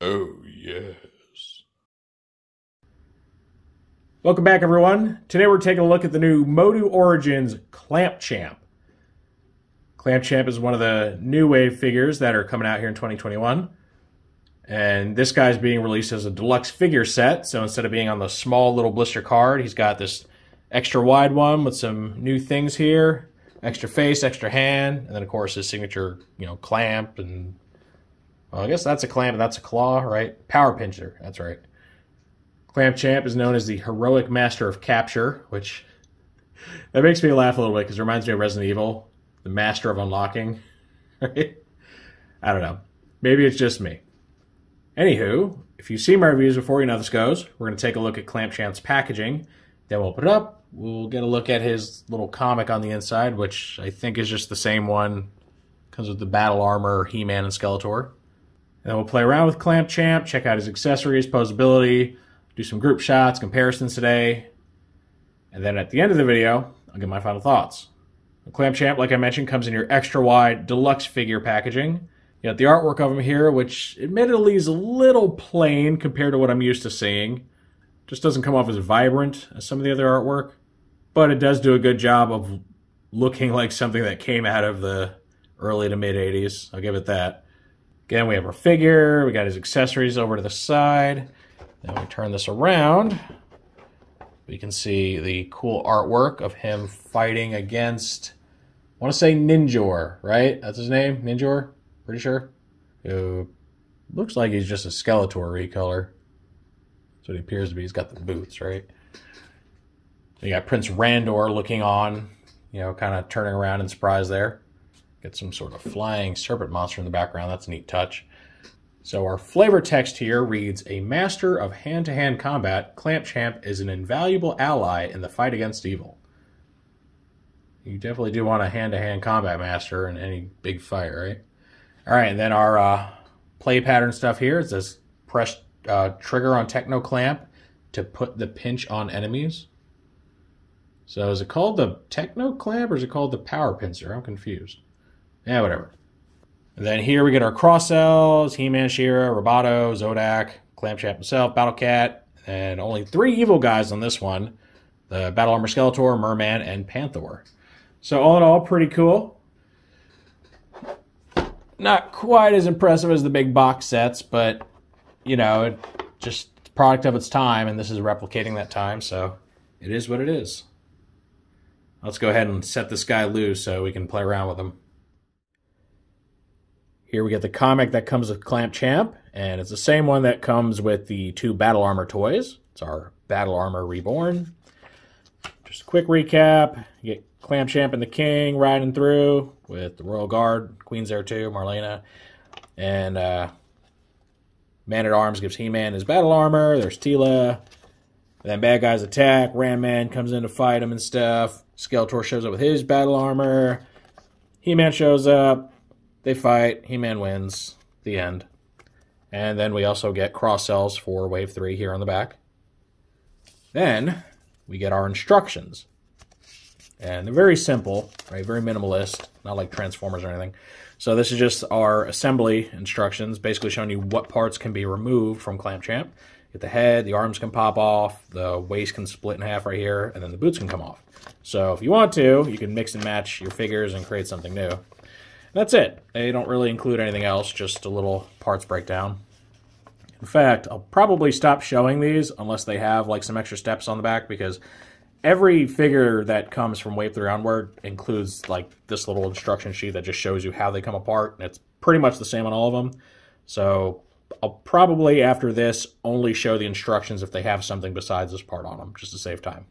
Oh, yes. Welcome back, everyone. Today we're taking a look at the new MOTU Origins Clamp Champ. Clamp Champ is one of the new wave figures that are coming out here in 2021. And this guy's being released as a deluxe figure set. So instead of being on the small little blister card, he's got this extra wide one with some new things here. Extra face, extra hand, and then of course his signature, clamp and... Well, I guess that's a clamp and that's a claw, right? Power pincher, that's right. Clamp Champ is known as the heroic master of capture, which that makes me laugh a little bit because it reminds me of Resident Evil, the master of unlocking, right? I don't know. Maybe it's just me. Anywho, if you've seen my reviews before, you know how this goes. We're going to take a look at Clamp Champ's packaging. Then we'll open it up. We'll get a look at his little comic on the inside, which I think is just the same one. Comes with the battle armor, He-Man, and Skeletor. And then we'll play around with Clamp Champ, check out his accessories, posability, do some group shots, comparisons today. And then at the end of the video, I'll give my final thoughts. The Clamp Champ, like I mentioned, comes in your extra wide deluxe figure packaging. You got the artwork of him here, which admittedly is a little plain compared to what I'm used to seeing. Just doesn't come off as vibrant as some of the other artwork. But it does do a good job of looking like something that came out of the early to mid 80s. I'll give it that. Again, we have our figure, we got his accessories over to the side. Then we turn this around. We can see the cool artwork of him fighting against, I want to say Ninjor, right? That's his name? Ninjor? Pretty sure. Looks like he's just a Skeletor recolor. That's what he appears to be. He's got the boots, right? You got Prince Randor looking on, kind of turning around in surprise there. Get some sort of flying serpent monster in the background. That's a neat touch. So our flavor text here reads, a master of hand-to-hand combat, Clamp Champ is an invaluable ally in the fight against evil. You definitely do want a hand-to-hand combat master in any big fight, right? All right, and then our play pattern stuff here. It says press trigger on Techno Clamp to put the pinch on enemies. So is it called the Techno Clamp or is it called the Power Pincer? I'm confused. Yeah, whatever. And then here we get our cross cells, He-Man, She-Ra, Roboto, Zodak, Clamp Champ himself, Battle Cat, and only 3 evil guys on this one. The Battle Armor Skeletor, Merman, and Panther. So all in all, pretty cool. Not quite as impressive as the big box sets, but, it just a product of its time, and this is replicating that time, so it is what it is. Let's go ahead and set this guy loose so we can play around with him. Here we get the comic that comes with Clamp Champ, and it's the same one that comes with the 2 Battle Armor toys. It's our Battle Armor Reborn. Just a quick recap. You get Clamp Champ and the King riding through with the Royal Guard. Queen's there too, Marlena. And Man-at-Arms gives He-Man his Battle Armor. There's Tila. And then bad guys attack. Ram-Man comes in to fight him and stuff. Skeletor shows up with his Battle Armor. He-Man shows up. They fight. He-Man wins. The end. And then we also get cross cells for Wave 3 here on the back. Then we get our instructions. And they're very simple, right? Very minimalist. Not like Transformers or anything. So this is just our assembly instructions, basically showing you what parts can be removed from Clamp Champ. Get the head, the arms can pop off, the waist can split in half right here, and then the boots can come off. So if you want to, you can mix and match your figures and create something new. That's it. They don't really include anything else, just a little parts breakdown. In fact, I'll probably stop showing these unless they have like some extra steps on the back, because every figure that comes from Wave 3 onward includes like this little instruction sheet that just shows you how they come apart, and it's pretty much the same on all of them. So I'll probably, after this, only show the instructions if they have something besides this part on them, just to save time.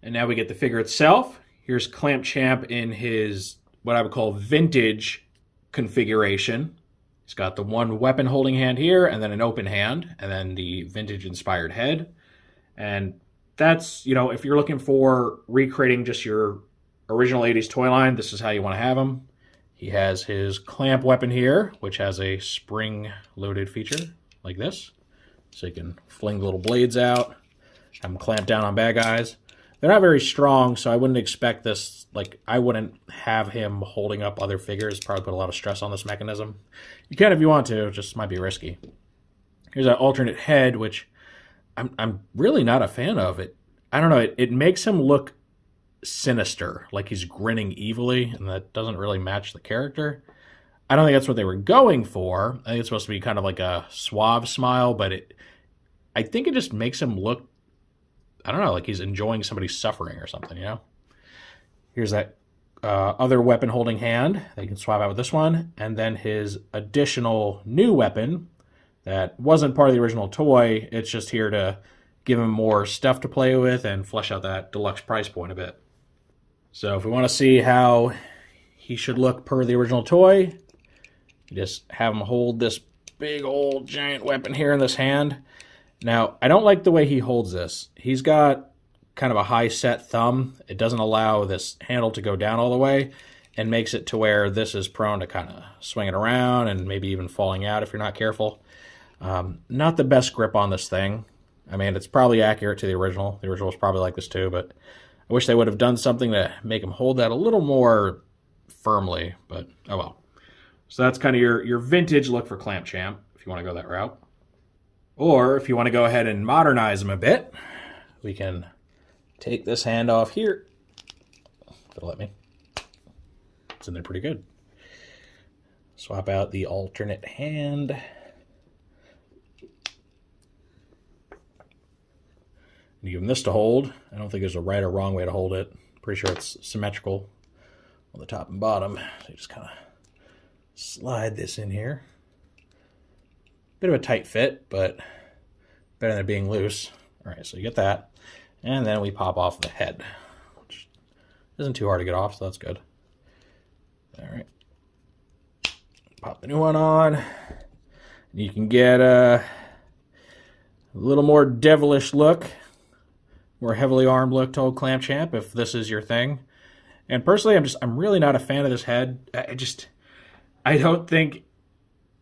And now we get the figure itself. Here's Clamp Champ in his, what I would call, vintage configuration. He's got the one weapon holding hand here, and then an open hand, and then the vintage-inspired head. And that's, if you're looking for recreating just your original 80s toy line, this is how you want to have him. He has his clamp weapon here, which has a spring-loaded feature, like this. So you can fling the little blades out, have them clamp down on bad guys. They're not very strong, so I wouldn't expect this, like, I wouldn't have him holding up other figures. Probably put a lot of stress on this mechanism. You can if you want to, just might be risky. Here's that alternate head, which I'm really not a fan of. I don't know, it makes him look sinister, like he's grinning evilly, and that doesn't really match the character. I don't think that's what they were going for. I think it's supposed to be kind of like a suave smile, but I think it just makes him look, I don't know, like he's enjoying somebody's suffering or something, you know? Here's that other weapon holding hand that you can swap out with this one, and then his additional new weapon that wasn't part of the original toy. It's just here to give him more stuff to play with and flesh out that deluxe price point a bit. So if we want to see how he should look per the original toy, you just have him hold this big old giant weapon here in this hand. Now, I don't like the way he holds this. He's got kind of a high set thumb. It doesn't allow this handle to go down all the way and makes it to where this is prone to kind of swinging around and maybe even falling out if you're not careful. Not the best grip on this thing. I mean, it's probably accurate to the original. The original was probably like this too, but I wish they would have done something to make him hold that a little more firmly, but oh well. So that's kind of your vintage look for Clamp Champ, if you want to go that route. Or if you want to go ahead and modernize him a bit, we can take this hand off here. It'll let me. It's in there pretty good. Swap out the alternate hand. You give him this to hold. I don't think there's a right or wrong way to hold it. Pretty sure it's symmetrical on the top and bottom. So you just kind of slide this in here. Bit of a tight fit, but better than it being loose. All right, so you get that. And then we pop off the head, which isn't too hard to get off, so that's good. All right. Pop the new one on. You can get a little more devilish look, more heavily armed look to old Clamp Champ if this is your thing. And personally, I'm really not a fan of this head. I don't think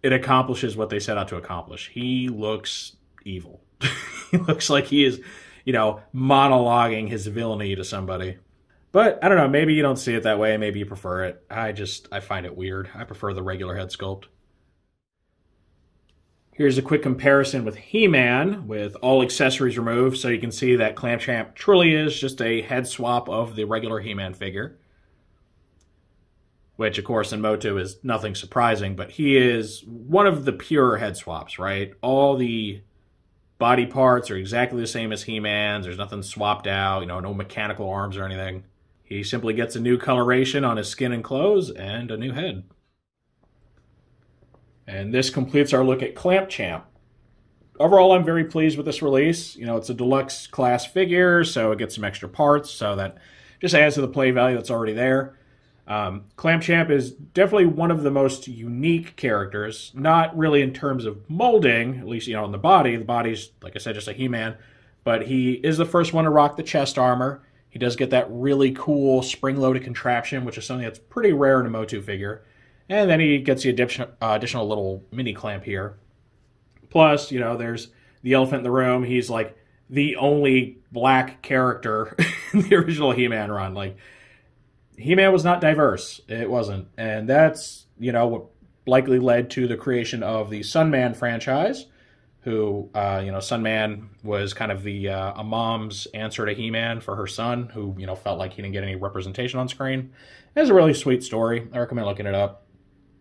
it accomplishes what they set out to accomplish. He looks evil. He looks like he is, you know, monologuing his villainy to somebody. But I don't know, maybe you don't see it that way, maybe you prefer it. I find it weird. I prefer the regular head sculpt. Here's a quick comparison with He-Man with all accessories removed, so you can see that Clamp Champ truly is just a head swap of the regular He-Man figure. Which, of course, in MOTU is nothing surprising, but he is one of the pure head swaps, right? All the body parts are exactly the same as He-Man's. There's nothing swapped out, you know, no mechanical arms or anything. He simply gets a new coloration on his skin and clothes and a new head. And this completes our look at Clamp Champ. Overall, I'm very pleased with this release. You know, it's a deluxe class figure, so it gets some extra parts, so that just adds to the play value that's already there. Clamp Champ is definitely one of the most unique characters, not really in terms of molding, at least, you know, in the body. The body's, like I said, just a He-Man, but he is the first one to rock the chest armor. He does get that really cool spring-loaded contraption, which is something that's pretty rare in a MOTU figure. And then he gets the additional little mini clamp here. Plus, you know, there's the elephant in the room. He's like the only black character in the original He-Man run. Like, He-Man was not diverse. It wasn't. And that's, you know, what likely led to the creation of the Sunman franchise, who, you know, Sunman was kind of the a mom's answer to He-Man for her son, who, you know, felt like he didn't get any representation on screen. It's a really sweet story. I recommend looking it up.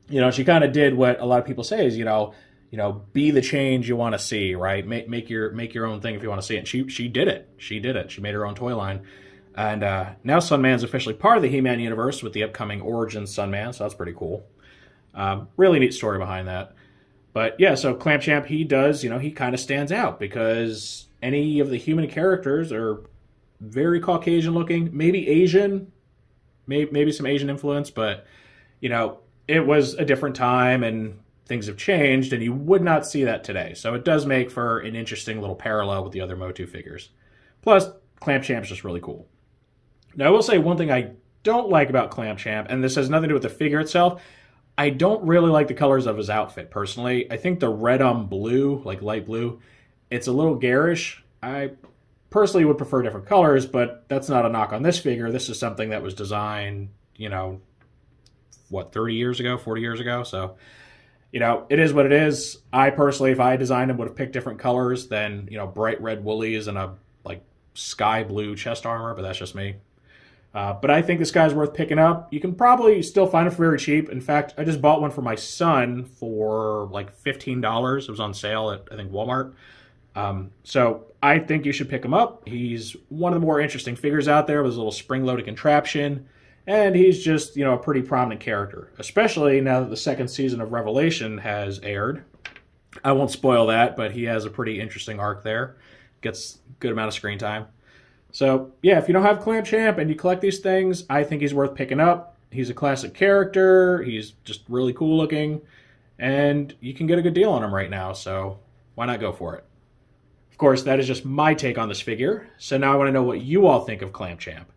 You know, she kind of did what a lot of people say is, you know, be the change you want to see, right? Make your own thing if you want to see it. And she did it. She did it. She made her own toy line. And now Sunman's officially part of the He-Man universe with the upcoming Origins Sunman, so that's pretty cool. Really neat story behind that. But yeah, so Clamp Champ, he does, you know, he kind of stands out because any of the human characters are very Caucasian looking, maybe Asian, maybe some Asian influence, but, you know, it was a different time and things have changed, and you would not see that today. So it does make for an interesting little parallel with the other MOTU figures. Plus, Clamp Champ's just really cool. Now, I will say one thing I don't like about Clamp Champ, and this has nothing to do with the figure itself, I don't really like the colors of his outfit, personally. I think the red on blue, like light blue, it's a little garish. I personally would prefer different colors, but that's not a knock on this figure. This is something that was designed, you know, what, 30 years ago, 40 years ago? So, you know, it is what it is. I personally, if I designed him, would have picked different colors than, you know, bright red woolies and a, like, sky blue chest armor, but that's just me. But I think this guy's worth picking up. You can probably still find him for very cheap. In fact, I just bought one for my son for like $15. It was on sale at, I think, Walmart. So I think you should pick him up. He's one of the more interesting figures out there with his little spring-loaded contraption. And he's just, you know, a pretty prominent character, especially now that the second season of Revelation has aired. I won't spoil that, but he has a pretty interesting arc there. Gets a good amount of screen time. So, yeah, if you don't have Clamp Champ and you collect these things, I think he's worth picking up. He's a classic character. He's just really cool looking. And you can get a good deal on him right now, so why not go for it? Of course, that is just my take on this figure. So now I want to know what you all think of Clamp Champ.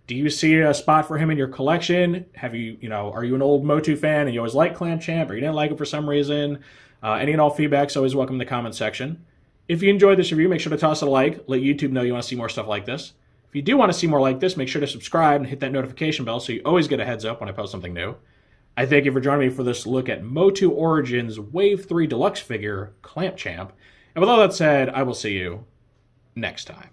Do you see a spot for him in your collection? Have you, are you an old MOTU fan and you always like Clamp Champ, or you didn't like it for some reason? Any and all feedback's always welcome in the comment section. If you enjoyed this review, make sure to toss it a like. Let YouTube know you want to see more stuff like this. If you do want to see more like this, make sure to subscribe and hit that notification bell so you always get a heads up when I post something new. I thank you for joining me for this look at MOTU Origins Wave 3 Deluxe figure, Clamp Champ. And with all that said, I will see you next time.